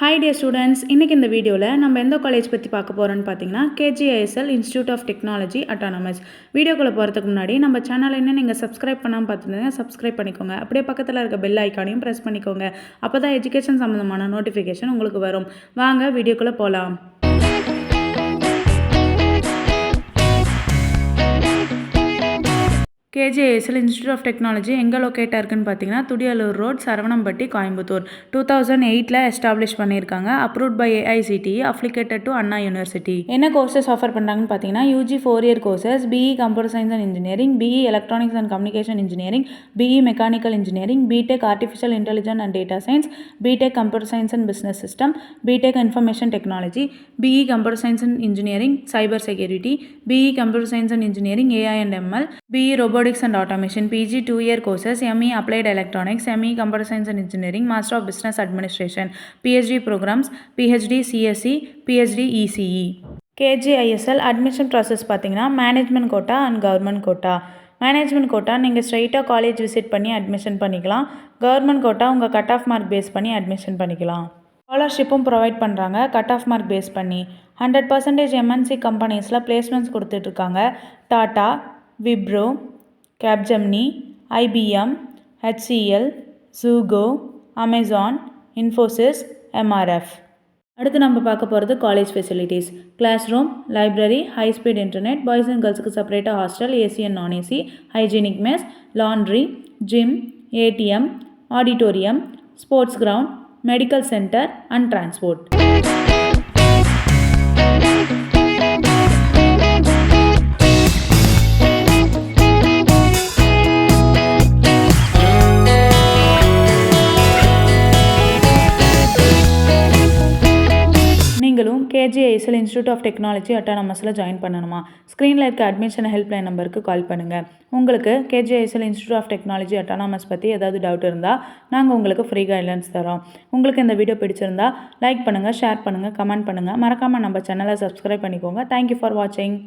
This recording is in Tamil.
ஹாய் டியர் ஸ்டூடெண்ட்ஸ், இன்றைக்கி இந்த வீடியோவில் நம்ம எந்த காலேஜ் பற்றி பார்க்க போகிறோன்னு பார்த்தீங்கன்னா KGISL institute of technology autonomous. வீடியோக்குள்ளே போகிறதுக்கு முன்னாடி நம்ம சேனல் என்ன நீங்கள் சப்ஸ்கிரைப் பண்ணாமல் பார்த்துருந்தீங்க, சப்ஸ்கிரைப் பண்ணிக்கோங்க. அப்படியே பக்கத்தில் இருக்க பெல் ஐக்கானையும் ப்ரெஸ் பண்ணிக்கோங்க. அப்போ தான் எஜுகேஷன் சம்மந்தமான நோட்டிஃபிகேஷன் உங்களுக்கு வரும். வாங்க வீடியோக்குள்ளே போகலாம். KGISL இன்ஸ்டியூட் ஆஃப் டெக்னாலஜி எங்கே லொக்கேட்டாக இருக்குன்னு பார்த்தீங்கன்னா துடியலூர் ரோட், சரவணம்பட்டி, கோயம்புத்தூர். 2008 எஸ்டாப்ளிஷ் பண்ணியிருக்காங்க. Approved by AICTE, affiliated to Anna university. என்ன கோர்சஸ் ஆஃபர் பண்ணுறாங்கன்னு பார்த்தீங்கன்னா UG 4-year courses, BE computer science and engineering, BE electronics and communication engineering, BE mechanical engineering, BTech artificial intelligence and data science, BTech computer science and business system, BTech information technology, BE computer science and engineering cyber security, BE computer science and engineering AI and ML, BE robotics and automation, PG 2-year courses, ME applied electronics, ME computer science and engineering, master of business administration, PhD programs, PhD CSE, PhD ECE. KGISL admission process பார்த்தீங்கன்னா management quota and government quota. Management quota நீங்கள் ஸ்ட்ரைட்டாக காலேஜ் விசிட் பண்ணி அட்மிஷன் பண்ணிக்கலாம். கவர்மெண்ட் கோட்டா உங்கள் கட் ஆஃப் மார்க் பேஸ் பண்ணி அட்மிஷன் பண்ணிக்கலாம். ஸ்காலர்ஷிப்பும் ப்ரொவைட் பண்ணுறாங்க கட் ஆஃப் மார்க் பேஸ் பண்ணி. 100% MNC கம்பெனிஸில் பிளேஸ்மெண்ட்ஸ் கொடுத்துட்ருக்காங்க. Tata, Wipro, Capgemini, IBM, HCL, Zogo, Amazon, Infosys, MRF. அடுத்து நம்ம பார்க்க போகிறது college facilities. Class room, library, high speed internet, boys and கேர்ள்ஸுக்கு செப்பரேட்டாக hostel, AC and non AC, hygienic mess, laundry, gym, ATM, auditorium, sports ground, medical centre and transport. நீங்களும் KGISL இன்ஸ்டியூட் ஆஃப் டெக்னாலஜி அட்டானமஸில் ஜாயின் பண்ணணுமா? ஸ்க்ரீனில் இருக்க அட்மிஷன் ஹெல்ப்லைன் நம்பருக்கு கால் பண்ணுங்கள். உங்களுக்கு KGISL institute of technology autonomous பற்றி ஏதாவது டவுட் இருந்தால் நாங்கள் உங்களுக்கு ஃப்ரீ கைட்லைன்ஸ் தரோம். உங்களுக்கு இந்த வீடியோ பிடிச்சிருந்தா லைக் பண்ணுங்கள், ஷேர் பண்ணுங்கள், கமெண்ட் பண்ணுங்கள். மறக்காமல் நம்ம சேனலை சப்ஸ்கிரைப் பண்ணிக்கோங்க. தேங்க்யூ ஃபார் வாட்சிங்.